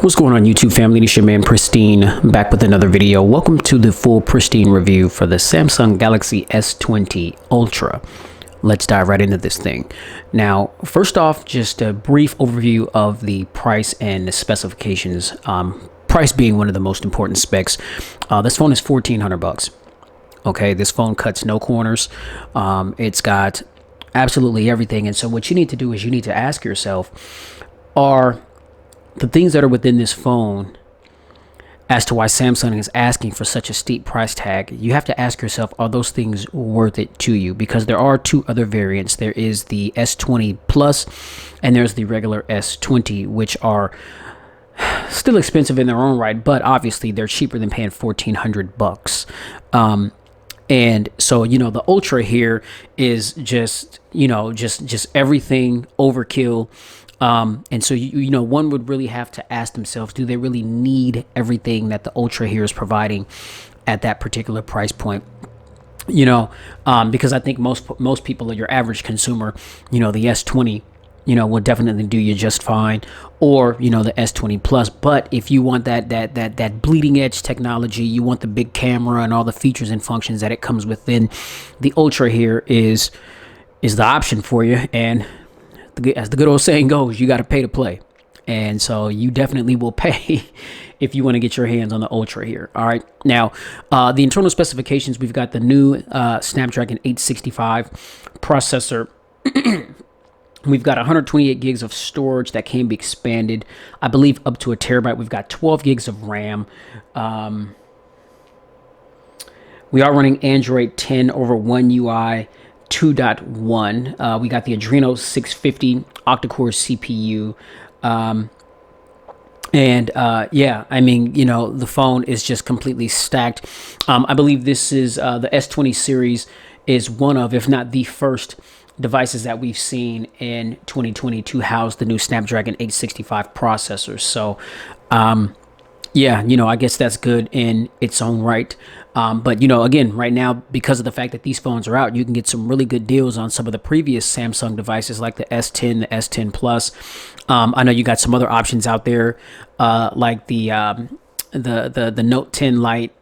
What's going on, YouTube family? It's your man Pristine, back with another video. Welcome to the full Pristine review for the Samsung Galaxy S20 Ultra. Let's dive right into this thing. Now, first off, just a brief overview of the price and the specifications. Price being one of the most important specs. This phone is $1,400. Okay, this phone cuts no corners. It's got absolutely everything. And so what you need to do is you need to ask yourself, are the things that are within this phone, as to why Samsung is asking for such a steep price tag, you have to ask yourself, are those things worth it to you? Because there are two other variants. There is the S20 Plus and there's the regular S20, which are still expensive in their own right, but obviously they're cheaper than paying $1,400. And so, the Ultra here is just, just everything overkill. And so, one would really have to ask themselves, do they really need everything that the Ultra here is providing at that particular price point? Because I think most people, your average consumer, the S20, will definitely do you just fine, or, the S20 Plus. But if you want that bleeding edge technology, you want the big camera and all the features and functions that it comes within, the Ultra here is the option for you. And as the good old saying goes, you got to pay to play. And so you definitely will pay if you want to get your hands on the Ultra here. All right. Now, the internal specifications, we've got the new Snapdragon 865 processor. We've got 128 gigs of storage that can be expanded, I believe, up to a terabyte. We've got 12 gigs of RAM. We are running Android 10 over One UI 2.1. We got the Adreno 650 octa-core CPU. The phone is just completely stacked. I believe this is the S20 series is one of, if not the first devices that we've seen in 2020 to house the new Snapdragon 865 processor. So, I guess that's good in its own right. But again, right now, because of the fact that these phones are out, you can get some really good deals on some of the previous Samsung devices like the S10, the S10 Plus. I know you got some other options out there, like the Note 10 Lite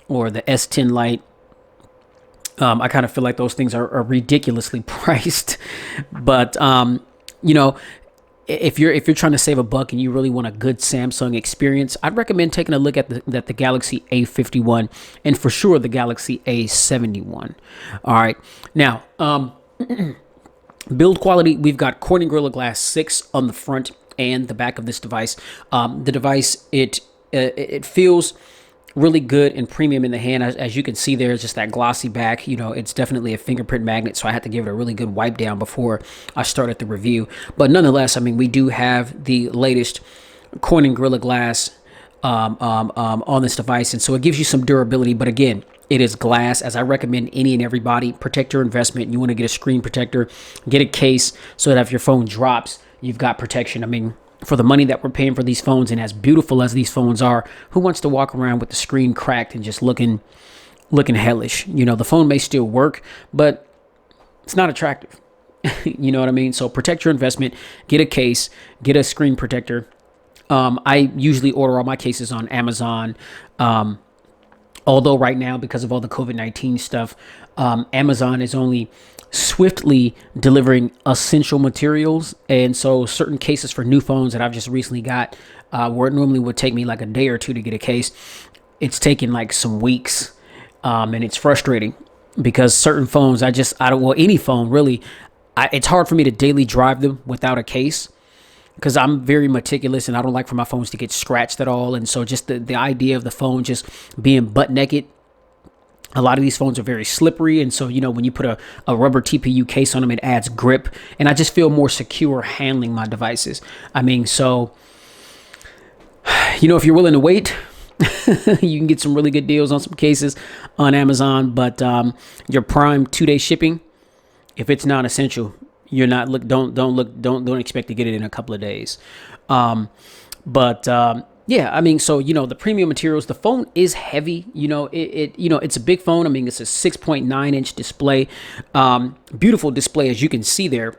or the S10 Lite. I kind of feel like those things are ridiculously priced, but if you're trying to save a buck and you really want a good Samsung experience, I'd recommend taking a look at the Galaxy A51 and for sure the Galaxy A71. All right. Now, build quality, we've got Corning Gorilla Glass 6 on the front and the back of this device. The device, it feels really good and premium in the hand. As you can see, there's just that glossy back. It's definitely a fingerprint magnet, so I had to give it a really good wipe down before I started the review. But nonetheless, we do have the latest Corning Gorilla Glass on this device, and so it gives you some durability. But again, it is glass. As I recommend any and everybody, protect your investment. You want to get a screen protector, get a case so that if your phone drops, you've got protection. For the money that we're paying for these phones, and as beautiful as these phones are, who wants to walk around with the screen cracked and just looking hellish? The phone may still work, but it's not attractive. You know what I mean? So protect your investment, get a case, get a screen protector. I usually order all my cases on Amazon. Although right now, because of all the COVID-19 stuff, Amazon is only swiftly delivering essential materials, and so certain cases for new phones that I've just recently got, where it normally would take me like a day or two to get a case, it's taking like some weeks, and it's frustrating because certain phones, any phone really, it's hard for me to daily drive them without a case because I'm very meticulous and I don't like for my phones to get scratched at all. And so just the idea of the phone just being butt naked. A lot of these phones are very slippery, and so when you put a rubber TPU case on them, it adds grip, and I just feel more secure handling my devices. So if you're willing to wait, you can get some really good deals on some cases on Amazon. But your Prime 2-day shipping, if it's not essential, don't expect to get it in a couple of days. The premium materials, the phone is heavy. It's a big phone. It's a 6.9-inch display, beautiful display, as you can see there.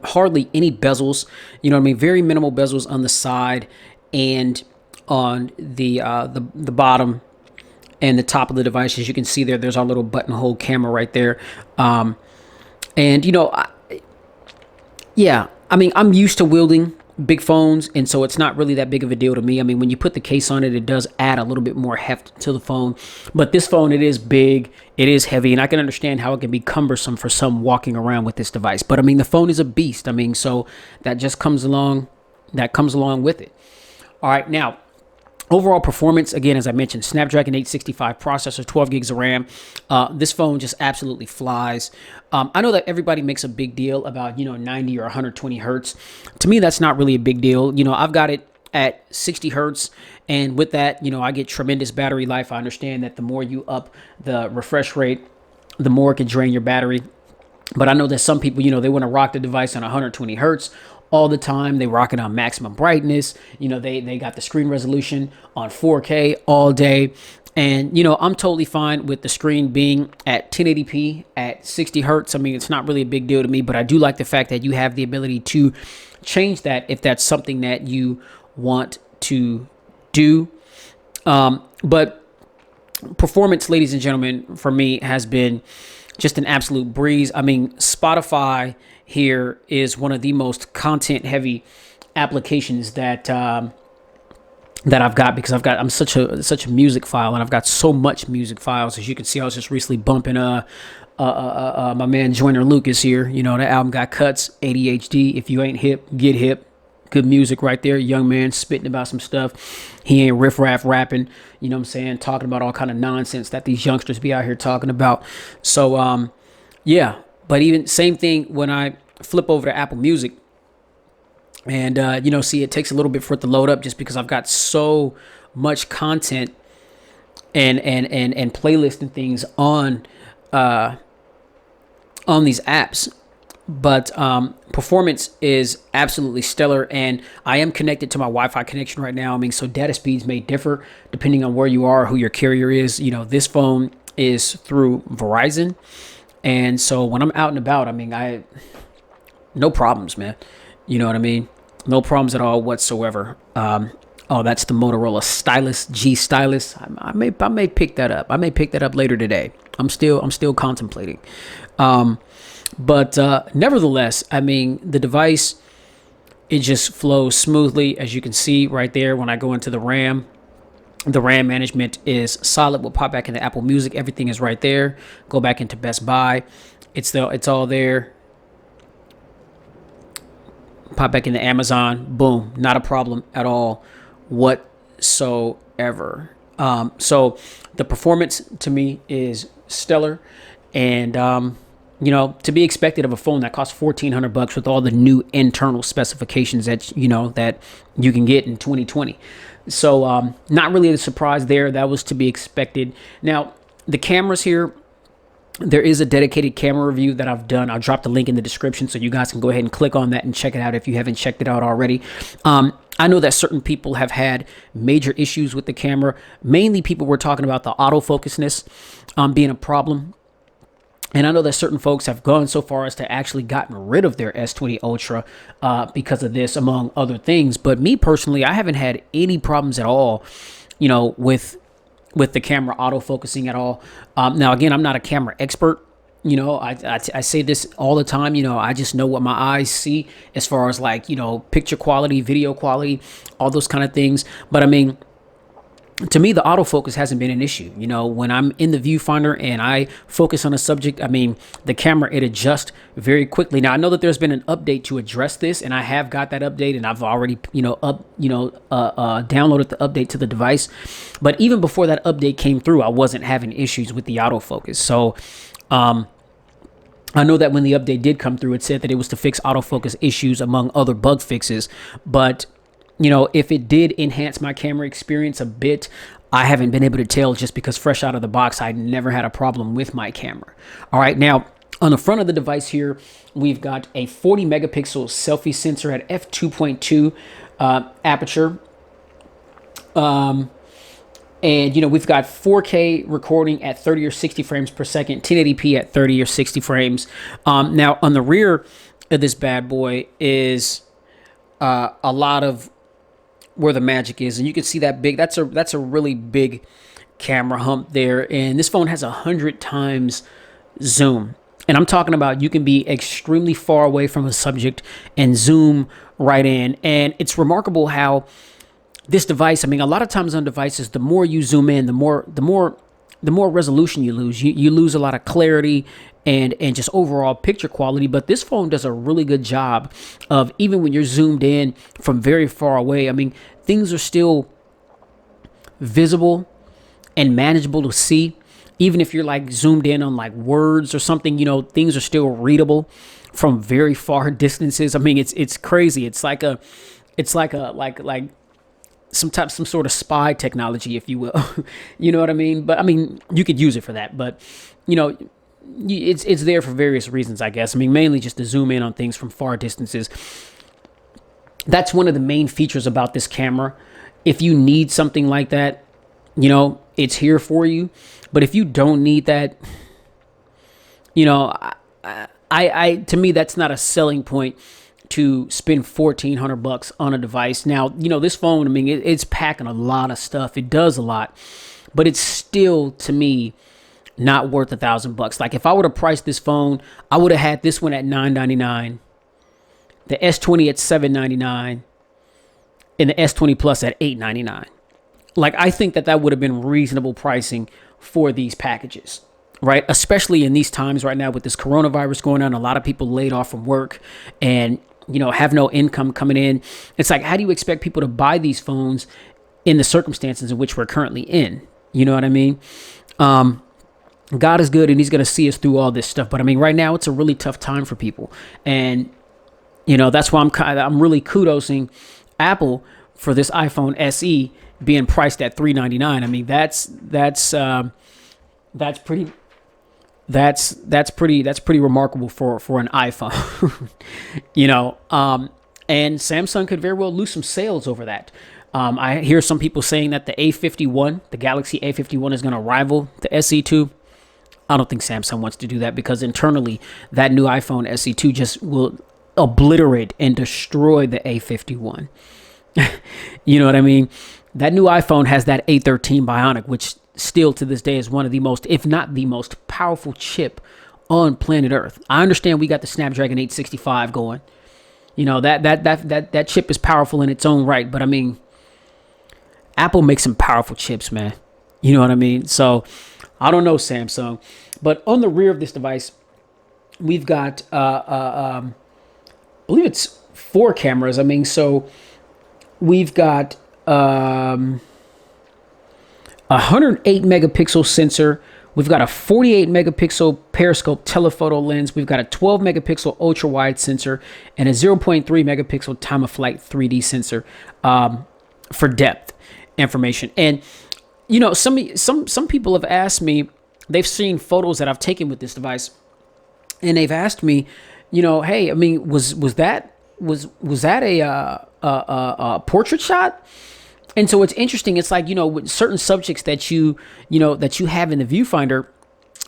Hardly any bezels, very minimal bezels on the side. and on the bottom and the top of the device. As you can see there, there's our little buttonhole camera right there. And yeah, I mean, I'm used to wielding big phones, and so it's not really that big of a deal to me. I mean, when you put the case on it, it does add a little bit more heft to the phone. But this phone, it is big, it is heavy, and I can understand how it can be cumbersome for some walking around with this device. But I mean, the phone is a beast. I mean, so that just comes along, with it. All right, now, overall performance, again, as I mentioned, Snapdragon 865 processor, 12 gigs of RAM. This phone just absolutely flies. I know that everybody makes a big deal about, 90 or 120 hertz. To me, that's not really a big deal. I've got it at 60 hertz. And with that, I get tremendous battery life. I understand that the more you up the refresh rate, the more it can drain your battery. But I know that some people, they want to rock the device on 120 hertz all the time. They rock it on maximum brightness. They got the screen resolution on 4K all day. And, I'm totally fine with the screen being at 1080p at 60 hertz. I mean, it's not really a big deal to me, but I do like the fact that you have the ability to change that if that's something that you want to do. But performance, ladies and gentlemen, for me has been just an absolute breeze. I mean, Spotify here is one of the most content heavy applications that I've got, because I'm such a music file, and I've got so much music files. As you can see, I was just recently bumping my man Joyner Lucas here. The album got cuts, ADHD. If you ain't hip, get hip. Good music right there. Young man spitting about some stuff. He ain't riff-raff rapping, you know what I'm saying, talking about all kind of nonsense that these youngsters be out here talking about. So yeah, but even same thing when I flip over to Apple Music, and see, it takes a little bit for it to load up, just because I've got so much content and playlist and things on these apps. But performance is absolutely stellar, and I am connected to my Wi-Fi connection right now. I mean, so data speeds may differ depending on where you are, who your carrier is. This phone is through Verizon, and so when I'm out and about, I mean, no problems, man. You know what I mean? No problems at all whatsoever. Oh, that's the Motorola Stylus, G Stylus. I may pick that up. I may pick that up later today. I'm still contemplating. But nevertheless, I mean, the device, it just flows smoothly. As you can see right there, when I go into the RAM management is solid. We'll pop back into Apple Music. Everything is right there. Go back into Best Buy. It's all there. Pop back into Amazon. Boom. Not a problem at all whatsoever. So the performance to me is stellar, and to be expected of a phone that costs $1,400 with all the new internal specifications that that you can get in 2020. So not really a surprise there. That was to be expected. Now, the cameras here, there is a dedicated camera review that I've done. I'll drop the link in the description so you guys can go ahead and click on that and check it out if you haven't checked it out already. I know that certain people have had major issues with the camera. Mainly people were talking about the autofocusness being a problem. And I know that certain folks have gone so far as to actually gotten rid of their S20 Ultra because of this, among other things. But me personally, I haven't had any problems at all, with the camera autofocusing at all. Now, again, I'm not a camera expert. I say this all the time. I just know what my eyes see as far as like, picture quality, video quality, all those kind of things. But I mean, to me, the autofocus hasn't been an issue. When I'm in the viewfinder and I focus on a subject, I mean, the camera, it adjusts very quickly. Now, I know that there's been an update to address this, and I have got that update, and I've already, downloaded the update to the device. But even before that update came through, I wasn't having issues with the autofocus. So, I know that when the update did come through, it said that it was to fix autofocus issues among other bug fixes. But if it did enhance my camera experience a bit, I haven't been able to tell, just because fresh out of the box, I never had a problem with my camera. All right. Now, on the front of the device here, we've got a 40 megapixel selfie sensor at f2.2 aperture. And, we've got 4K recording at 30 or 60 frames per second, 1080p at 30 or 60 frames. Now, on the rear of this bad boy is a lot of where the magic is, and you can see that big. That's a really big camera hump there, and this phone has 100 times zoom. And I'm talking about you can be extremely far away from a subject and zoom right in. And it's remarkable how this device, I mean, a lot of times on devices, the more you zoom in, the more resolution you lose. You lose a lot of clarity and just overall picture quality. But this phone does a really good job of, even when you're zoomed in from very far away, I mean, things are still visible and manageable to see. Even if you're like zoomed in on like words or something, things are still readable from very far distances. I mean, it's crazy. It's like some sort of spy technology, if you will. You know what I mean? But I mean, you could use it for that, but it's there for various reasons, I guess. I mean, mainly just to zoom in on things from far distances. That's one of the main features about this camera. If you need something like that, it's here for you. But if you don't need that, I to me, that's not a selling point to spend $1,400 on a device. Now, this phone, I mean, it's packing a lot of stuff. It does a lot, but it's still, to me, not worth $1,000. Like, if I would have priced this phone, I would have had this one at $999, the S20 at $799, and the S20 Plus at $899. Like, I think that would have been reasonable pricing for these packages, right? Especially in these times right now with this coronavirus going on, a lot of people laid off from work and, have no income coming in. It's like, how do you expect people to buy these phones in the circumstances in which we're currently in? You know what I mean? God is good and he's going to see us through all this stuff. But I mean, right now it's a really tough time for people. And, that's why I'm really kudosing Apple for this iPhone SE being priced at $399. I mean, that's pretty remarkable for an iPhone. And Samsung could very well lose some sales over that. I hear some people saying that the A51, the Galaxy A51, is going to rival the SE2. I don't think Samsung wants to do that, because internally that new iPhone SE2 just will obliterate and destroy the A51. You know what I mean? That new iPhone has that A13 Bionic, which still to this day is one of the most, if not the most powerful chip on planet Earth. I understand we got the Snapdragon 865 going. That chip is powerful in its own right, but I mean, Apple makes some powerful chips, man. You know what I mean? So I don't know, Samsung, but on the rear of this device, we've got I believe it's 4 cameras. I mean, so we've got 108 megapixel sensor. We've got a 48 megapixel periscope telephoto lens. We've got a 12 megapixel ultra wide sensor and a 0.3 megapixel time of flight 3D sensor for depth information. And some people have asked me, they've seen photos that I've taken with this device, and they've asked me, hey, I mean, was that a portrait shot? And so it's interesting. It's like, with certain subjects that you have in the viewfinder,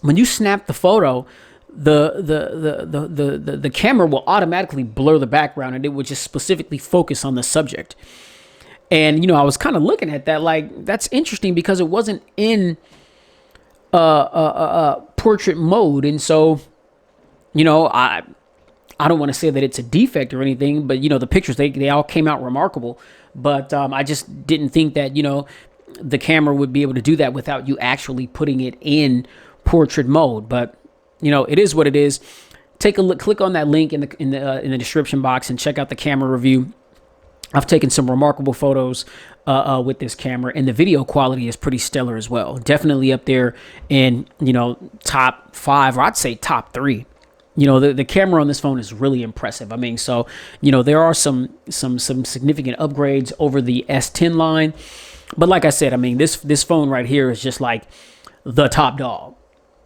when you snap the photo, the camera will automatically blur the background, and it would just specifically focus on the subject. And, I was kind of looking at that, like, that's interesting, because it wasn't in portrait mode. And so, I don't want to say that it's a defect or anything, but, the pictures, they all came out remarkable. But I just didn't think that, the camera would be able to do that without you actually putting it in portrait mode. But, it is what it is. Take a look, click on that link in the description box and check out the camera review. I've taken some remarkable photos with this camera, and the video quality is pretty stellar as well. Definitely up there in, top 5, or I'd say top 3. The camera on this phone is really impressive. I mean, so, there are some significant upgrades over the S10 line. But like I said, I mean, this phone right here is just like the top dog,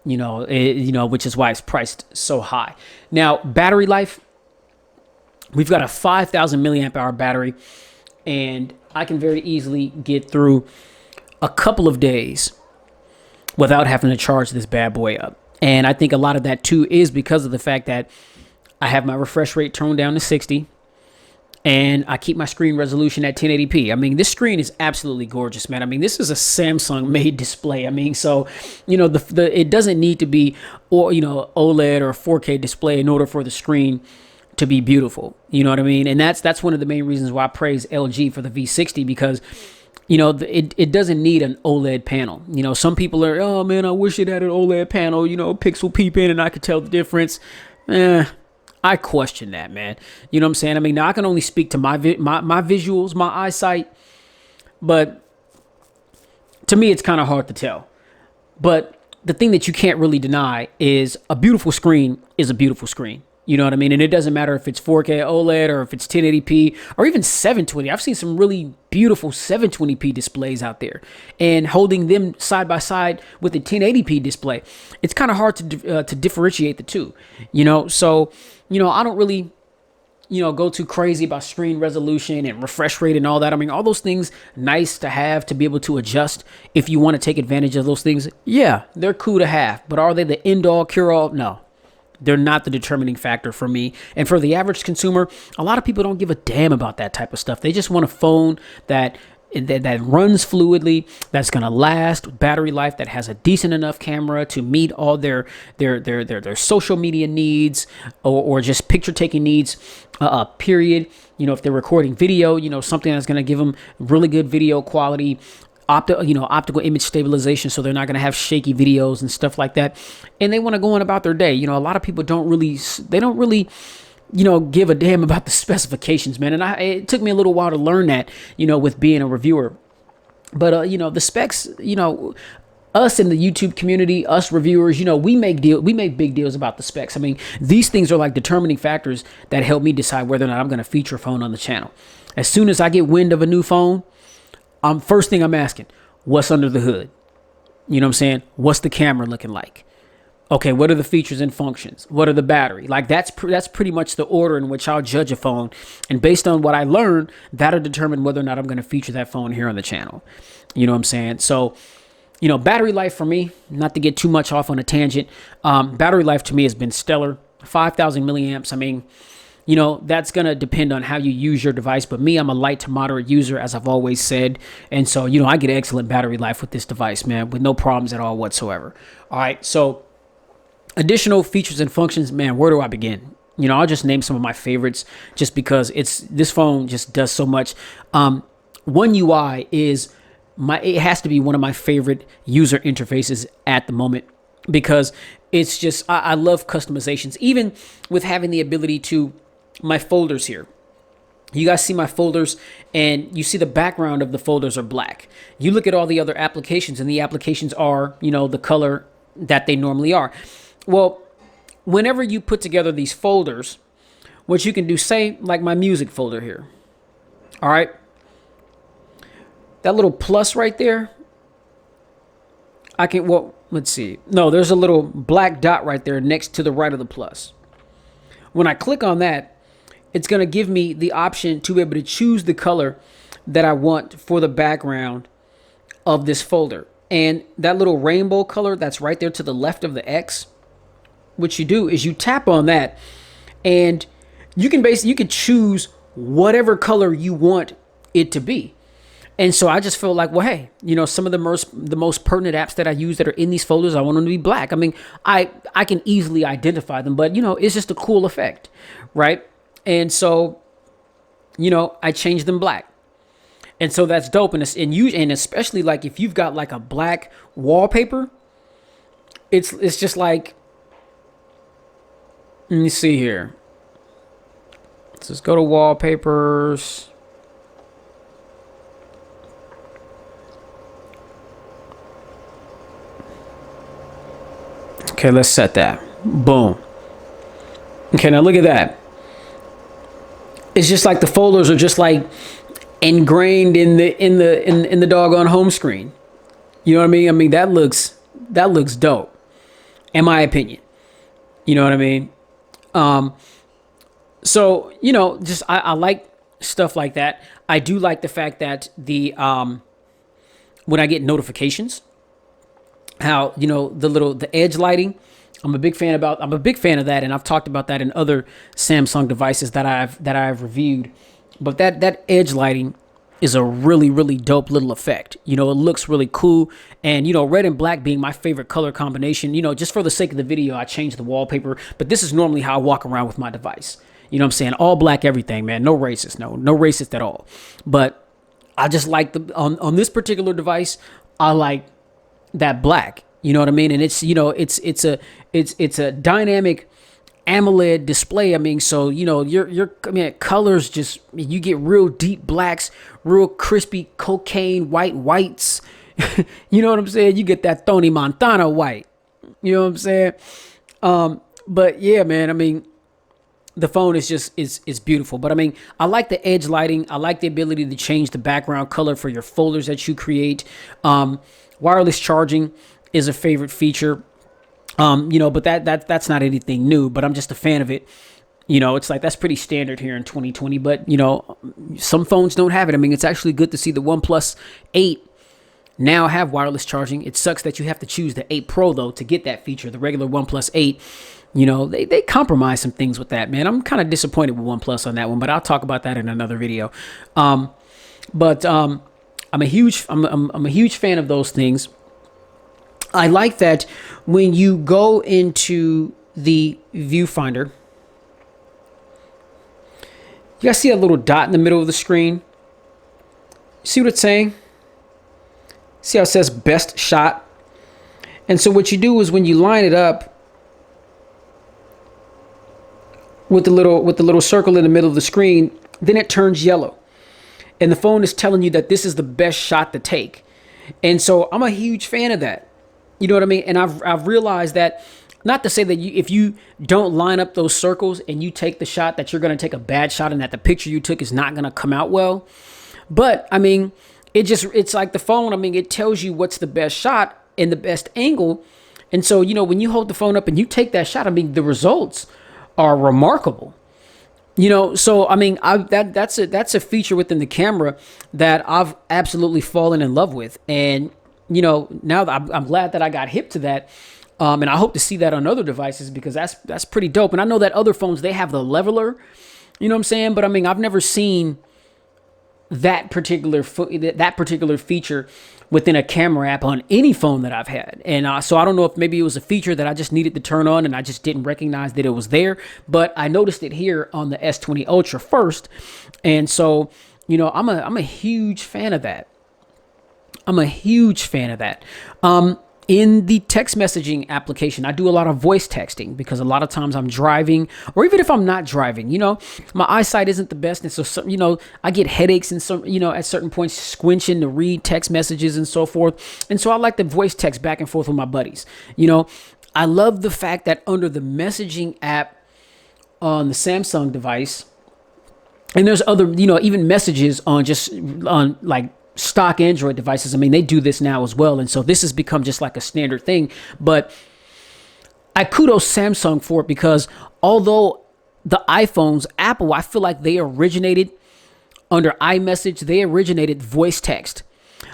which is why it's priced so high. Now, battery life, we've got a 5,000 milliamp hour battery, and I can very easily get through a couple of days without having to charge this bad boy up. And I think a lot of that, too, is because of the fact that I have my refresh rate toned down to 60. and I keep my screen resolution at 1080p. I mean, this screen is absolutely gorgeous, man. I mean, this is a Samsung made display. I mean, so, it doesn't need to be, or, OLED or 4K display in order for the screen to be beautiful. You know what I mean? And that's one of the main reasons why I praise LG for the V60, because it doesn't need an OLED panel. Some people are, oh man, I wish it had an OLED panel, pixel peep in and I could tell the difference. I question that, man. You know what I'm saying? I mean, now I can only speak to my visuals, my eyesight, but to me, it's kind of hard to tell. But the thing that you can't really deny is a beautiful screen is a beautiful screen. You know what I mean? And it doesn't matter if it's 4K OLED or if it's 1080p or even 720. I've seen some really beautiful 720p displays out there, and holding them side by side with the 1080p display, it's kind of hard to differentiate the two. So I don't really go too crazy about screen resolution and refresh rate and all that. I mean, all those things nice to have, to be able to adjust if you want to take advantage of those things. Yeah, they're cool to have, but are they the end all cure all? No. They're not the determining factor for me. And for the average consumer, a lot of people don't give a damn about that type of stuff. They just want a phone that runs fluidly, that's going to last, battery life, that has a decent enough camera to meet all their social media needs, or just picture taking needs, period. If they're recording video, something that's going to give them really good video quality, optical image stabilization, so they're not going to have shaky videos and stuff like that. And they want to go on about their day. A lot of people don't really give a damn about the specifications, man. And it took me a little while to learn that, with being a reviewer. But, the specs, us in the YouTube community, us reviewers, we make big deals about the specs. I mean, these things are like determining factors that help me decide whether or not I'm going to feature a phone on the channel. As soon as I get wind of a new phone, first thing I'm asking, what's under the hood? You know what I'm saying? What's the camera looking like? Okay, what are the features and functions? What are the battery? Like that's pretty much the order in which I'll judge a phone. And based on what I learn, that'll determine whether or not I'm going to feature that phone here on the channel. You know what I'm saying? So, battery life for me, not to get too much off on a tangent, battery life to me has been stellar. 5,000 milliamps. I mean, that's going to depend on how you use your device. But me, I'm a light to moderate user, as I've always said. And so, I get excellent battery life with this device, man, with no problems at all whatsoever. All right. So additional features and functions, man, where do I begin? I'll just name some of my favorites just because this phone just does so much. One UI is it has to be one of my favorite user interfaces at the moment, because it's just, I love customizations, even with having the ability to, my folders here. You guys see my folders, and you see the background of the folders are black. You look at all the other applications, and the applications are, the color that they normally are. Well, whenever you put together these folders, what you can do, say like my music folder here. All right. That little plus right there. Let's see. No, there's a little black dot right there next to the right of the plus. When I click on that, it's going to give me the option to be able to choose the color that I want for the background of this folder. And that little rainbow color that's right there to the left of the X, what you do is you tap on that, and you can choose whatever color you want it to be. And so I just feel like, well, hey, some of the most pertinent apps that I use that are in these folders, I want them to be black. I mean, I can easily identify them, but it's just a cool effect, right? And so, I changed them black. And so that's dope. And especially like if you've got like a black wallpaper, it's just like, let me see here. Let's just go to wallpapers. Okay, let's set that. Boom. Okay, now look at that. It's just like the folders are just like ingrained in the doggone home screen. You know what I mean? I mean, that looks dope, in my opinion. You know what I mean? So, just I like stuff like that. I do like the fact that when I get notifications, how the edge lighting, I'm a big fan of that, and I've talked about that in other Samsung devices that I've reviewed. But that edge lighting is a really, really dope little effect. You know, it looks really cool. And, you know, red and black being my favorite color combination, you know, just for the sake of the video, I changed the wallpaper. But this is normally how I walk around with my device. You know what I'm saying? All black, everything, man. No racist. No racist at all. But I just like on this particular device, I like that black. You know what I mean? And it's, you know, it's a dynamic AMOLED display. I mean, so, you know, colors just, you get real deep blacks, real crispy cocaine whites. You know what I'm saying? You get that Tony Montana white. You know what I'm saying? But yeah, man, I mean, the phone is just is beautiful. But I mean, I like the edge lighting. I like the ability to change the background color for your folders that you create. Wireless charging is a favorite feature. You know, but that's not anything new, but I'm just a fan of it. You know, it's like that's pretty standard here in 2020, but you know, some phones don't have it. I mean, it's actually good to see the OnePlus 8 now have wireless charging. It sucks that you have to choose the 8 Pro though to get that feature. The regular OnePlus 8, you know, they compromise some things with that, man. I'm kind of disappointed with OnePlus on that one, but I'll talk about that in another video. I'm a huge fan of those things. I like that when you go into the viewfinder, you guys see a little dot in the middle of the screen? See what it's saying? See how it says best shot? And so what you do is when you line it up with the little circle in the middle of the screen, then it turns yellow. And the phone is telling you that this is the best shot to take. And so I'm a huge fan of that. You know what I mean? And I've realized that, not to say that if you don't line up those circles and you take the shot, that you're going to take a bad shot and that the picture you took is not going to come out well. But I mean, it's like the phone. I mean, it tells you what's the best shot and the best angle. And so, you know, when you hold the phone up and you take that shot, I mean, the results are remarkable. You know, so I mean, that's a feature within the camera that I've absolutely fallen in love with. And you know, now I'm glad that I got hip to that. And I hope to see that on other devices because that's pretty dope. And I know that other phones, they have the leveler, you know what I'm saying? But I mean, I've never seen that particular feature within a camera app on any phone that I've had. And so I don't know if maybe it was a feature that I just needed to turn on and I just didn't recognize that it was there. But I noticed it here on the S20 Ultra first. And so, you know, I'm a huge fan of that. In the text messaging application, I do a lot of voice texting because a lot of times I'm driving, or even if I'm not driving, you know, my eyesight isn't the best. And so, you know, I get headaches and some, you know, at certain points squinching to read text messages and so forth. And so I like to voice text back and forth with my buddies. You know, I love the fact that under the messaging app on the Samsung device, and there's other, you know, even messages on like stock Android devices. I mean, they do this now as well. And so this has become just like a standard thing. But I kudos Samsung for it because although the iPhones, Apple, I feel like they originated under iMessage, they originated voice text.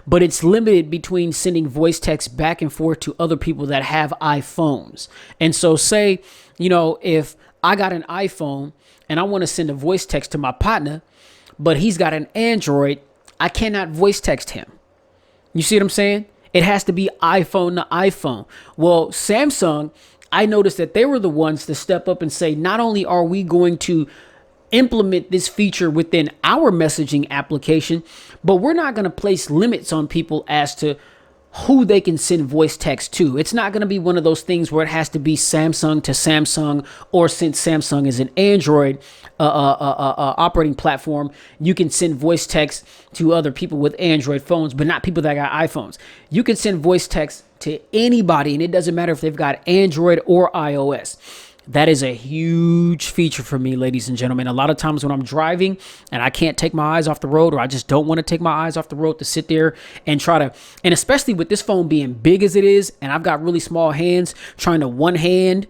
But it's limited between sending voice text back and forth to other people that have iPhones. And so say, you know, if I got an iPhone and I want to send a voice text to my partner, but he's got an Android, I cannot voice text him. You see what I'm saying? It has to be iPhone to iPhone. Well, Samsung, I noticed that they were the ones to step up and say, not only are we going to implement this feature within our messaging application, but we're not going to place limits on people as to who they can send voice text to. It's not going to be one of those things where it has to be Samsung to Samsung, or since Samsung is an Android operating platform, you can send voice text to other people with Android phones, but not people that got iPhones. You can send voice text to anybody, and it doesn't matter if they've got Android or iOS. That is a huge feature for me, ladies and gentlemen. A lot of times when I'm driving and I can't take my eyes off the road, or I just don't want to take my eyes off the road to sit there and try to, and especially with this phone being big as it is, and I've got really small hands, trying to one hand,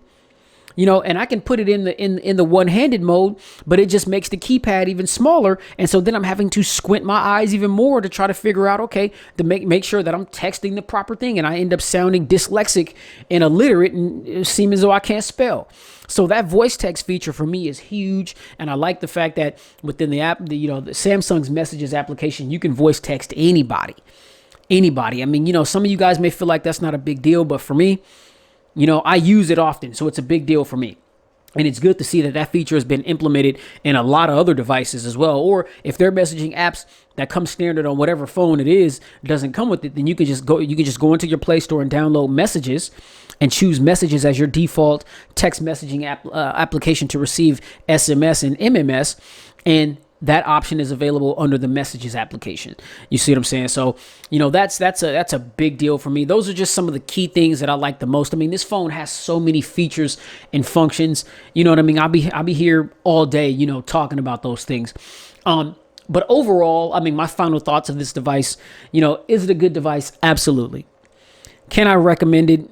and I can put it in the one-handed mode, but it just makes the keypad even smaller. And so then I'm having to squint my eyes even more to try to figure out, okay, to make sure that I'm texting the proper thing. And I end up sounding dyslexic and illiterate and seem as though I can't spell. So that voice text feature for me is huge. And I like the fact that within the app, the Samsung's messages application, you can voice text anybody. I mean, some of you guys may feel like that's not a big deal, but for me, I use it often, so it's a big deal for me. And it's good to see that feature has been implemented in a lot of other devices as well. Or if their messaging apps that come standard on whatever phone it is doesn't come with it, then you can just go into your Play Store and download Messages and choose Messages as your default text messaging application to receive SMS and MMS. And that option is available under the Messages application. You see what I'm saying? So, that's a big deal for me. Those are just some of the key things that I like the most. I mean, this phone has so many features and functions. You know what I mean? I'll be here all day, talking about those things. But overall, I mean, my final thoughts of this device, is it a good device? Absolutely. Can I recommend it?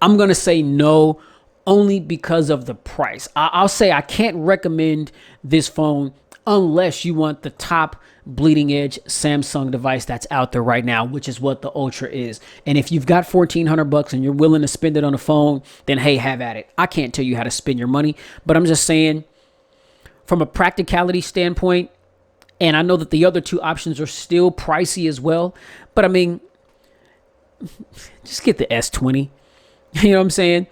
I'm going to say no, only because of the price. I'll say I can't recommend this phone unless you want the top bleeding edge Samsung device that's out there right now, which is what the Ultra is. And if you've got $1,400 and you're willing to spend it on a phone, then hey, have at it. I can't tell you how to spend your money, but I'm just saying from a practicality standpoint, and I know that the other two options are still pricey as well, but I mean, just get the S20. You know what I'm saying?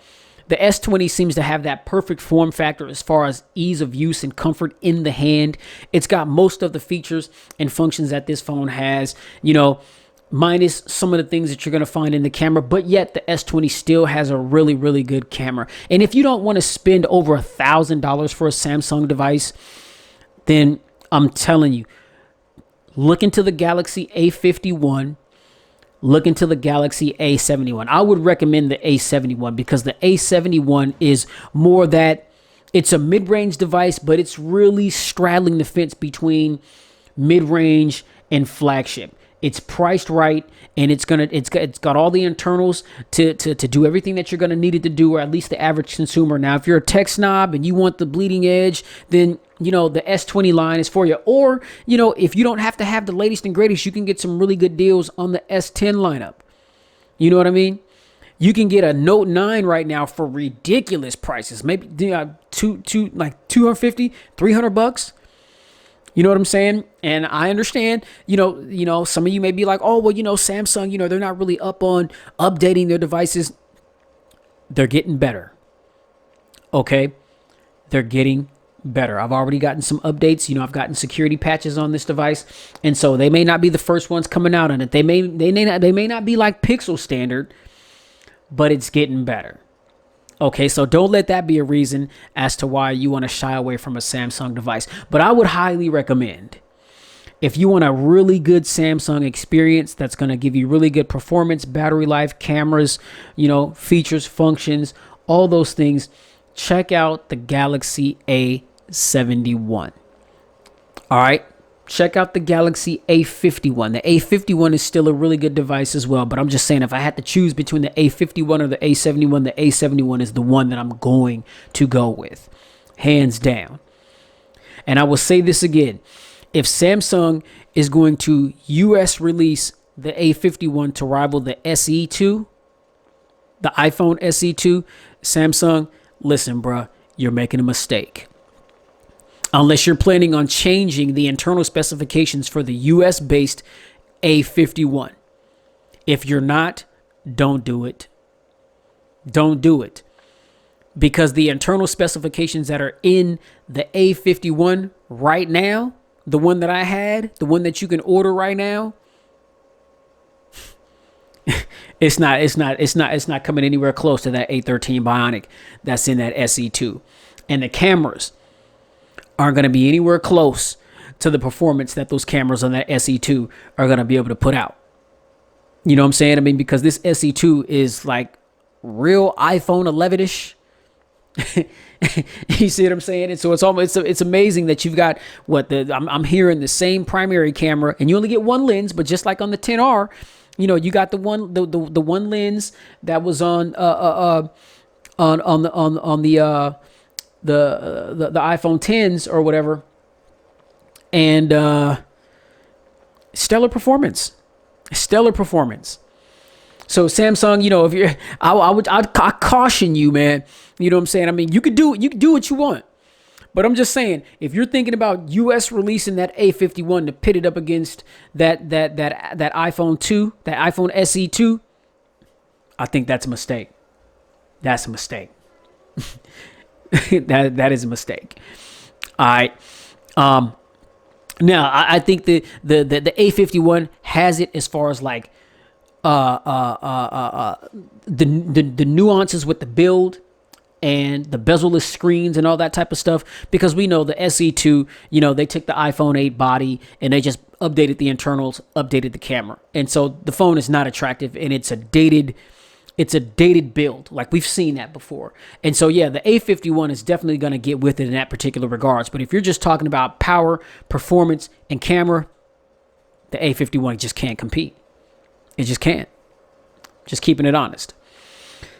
The S20 seems to have that perfect form factor as far as ease of use and comfort in the hand. It's got most of the features and functions that this phone has, minus some of the things that you're going to find in the camera, but yet the S20 still has a really, really good camera. And if you don't want to spend over $1,000 for a Samsung device, then I'm telling you, look into the Galaxy A51. Look into the Galaxy A71. I would recommend the A71 because the A71 is more that it's a mid-range device, but it's really straddling the fence between mid-range and flagship. It's priced right, and it's got all the internals to do everything that you're gonna need it to do, or at least the average consumer. Now, if you're a tech snob and you want the bleeding edge, then the S20 line is for you. Or if you don't have to have the latest and greatest, you can get some really good deals on the S10 lineup. You know what I mean? You can get a Note 9 right now for ridiculous prices, maybe $250, $300. You know what I'm saying? And I understand, some of you may be like, oh, well, Samsung, they're not really up on updating their devices. They're getting better. Okay. They're getting better. I've already gotten some updates. I've gotten security patches on this device. And so they may not be the first ones coming out on it. They may not be like Pixel standard, but it's getting better. Okay, so don't let that be a reason as to why you want to shy away from a Samsung device. But I would highly recommend, if you want a really good Samsung experience that's going to give you really good performance, battery life, cameras, features, functions, all those things, check out the Galaxy A71. All right. Check out the Galaxy A51. The A51 is still a really good device as well, but I'm just saying if I had to choose between the A51 or the A71 is the one that I'm going to go with, hands down. And I will say this again. If Samsung is going to US release the A51 to rival the SE2, the iPhone SE2, Samsung, listen, bruh, you're making a mistake. Unless you're planning on changing the internal specifications for the US-based A51. If you're not, don't do it. Don't do it. Because the internal specifications that are in the A51 right now, the one that I had, the one that you can order right now, it's not coming anywhere close to that A13 Bionic that's in that SE2. And the cameras aren't going to be anywhere close to the performance that those cameras on that SE2 are going to be able to put out. You know what I'm saying? I mean, because this SE2 is like real iPhone 11-ish. You see what I'm saying? And so it's amazing that you've got I'm hearing the same primary camera, and you only get one lens, but just like on the 10R, you got the one lens that was on the iPhone 10s or whatever, and stellar performance, stellar performance. So Samsung, if you're, I caution you, man. You know what I'm saying? I mean, you could do what you want, but I'm just saying, if you're thinking about US releasing that A51 to pit it up against that iPhone 2, that iPhone SE 2, I think that's a mistake. That's a mistake. that is a mistake. All right. Now I think the A51 has it as far as like the nuances with the build and the bezel-less screens and all that type of stuff, because we know the SE2, they took the iPhone 8 body and they just updated the internals, updated the camera, and so the phone is not attractive, and it's a dated build. Like, we've seen that before. And so, yeah, the A51 is definitely going to get with it in that particular regards. But if you're just talking about power, performance, and camera, the A51 just can't compete. It just can't. Just keeping it honest.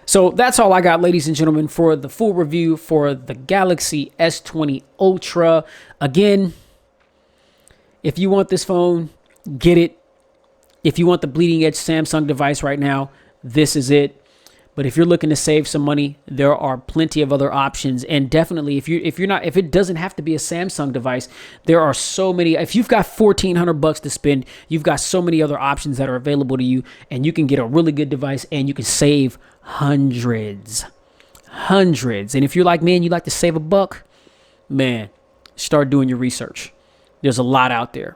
So that's all I got, ladies and gentlemen, for the full review for the Galaxy S20 Ultra. Again, if you want this phone, get it. If you want the bleeding edge Samsung device right now, this is it. But if you're looking to save some money, there are plenty of other options. And definitely, if it doesn't have to be a Samsung device, there are so many. If you've got $1,400 to spend, you've got so many other options that are available to you, and you can get a really good device and you can save hundreds. And if you're like me and you like to save a buck, man, start doing your research. There's a lot out there.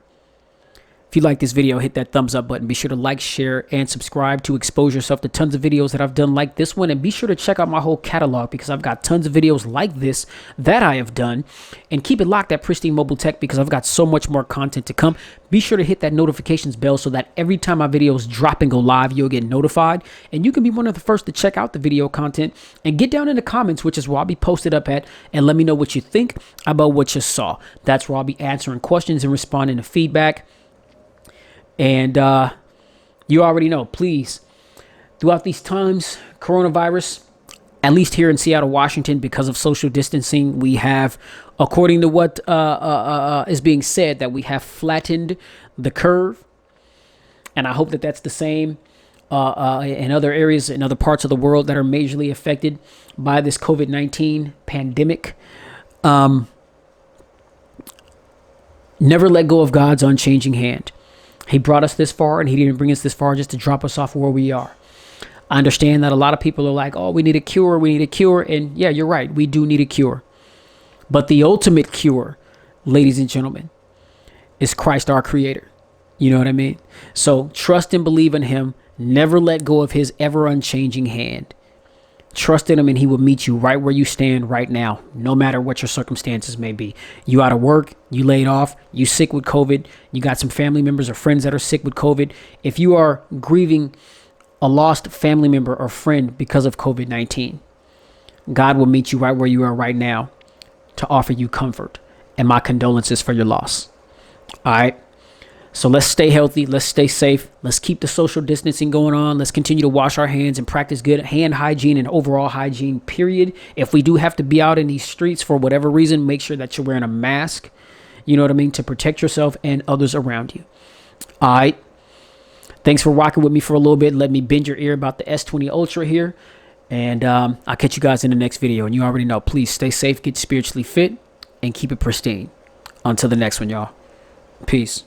If you like this video, hit that thumbs up button. Be sure to like, share, and subscribe to expose yourself to tons of videos that I've done like this one. And be sure to check out my whole catalog, because I've got tons of videos like this that I have done. And keep it locked at Pristine Mobile Tech, because I've got so much more content to come. Be sure to hit that notifications bell so that every time my videos drop and go live, you'll get notified. And you can be one of the first to check out the video content. And get down in the comments, which is where I'll be posted up at, and let me know what you think about what you saw. That's where I'll be answering questions and responding to feedback. And you already know, please, throughout these times, coronavirus, at least here in Seattle, Washington, because of social distancing, we have, according to what is being said, that we have flattened the curve. And I hope that that's the same in other areas, in other parts of the world that are majorly affected by this COVID-19 pandemic. Never let go of God's unchanging hand. He brought us this far, and he didn't bring us this far just to drop us off where we are. I understand that a lot of people are like, oh, we need a cure. We need a cure. And yeah, you're right. We do need a cure. But the ultimate cure, ladies and gentlemen, is Christ, our creator. You know what I mean? So trust and believe in him. Never let go of his ever unchanging hand. Trust in him, and he will meet you right where you stand right now, no matter what your circumstances may be. You out of work, you laid off, you sick with COVID, you got some family members or friends that are sick with COVID. If you are grieving a lost family member or friend because of COVID-19, God will meet you right where you are right now to offer you comfort. And my condolences for your loss. All right. So let's stay healthy. Let's stay safe. Let's keep the social distancing going on. Let's continue to wash our hands and practice good hand hygiene and overall hygiene, period. If we do have to be out in these streets for whatever reason, make sure that you're wearing a mask, you know what I mean, to protect yourself and others around you. All right. Thanks for rocking with me for a little bit. Let me bend your ear about the S20 Ultra here. And I'll catch you guys in the next video. And you already know, please stay safe, get spiritually fit, and keep it pristine. Until the next one, y'all. Peace.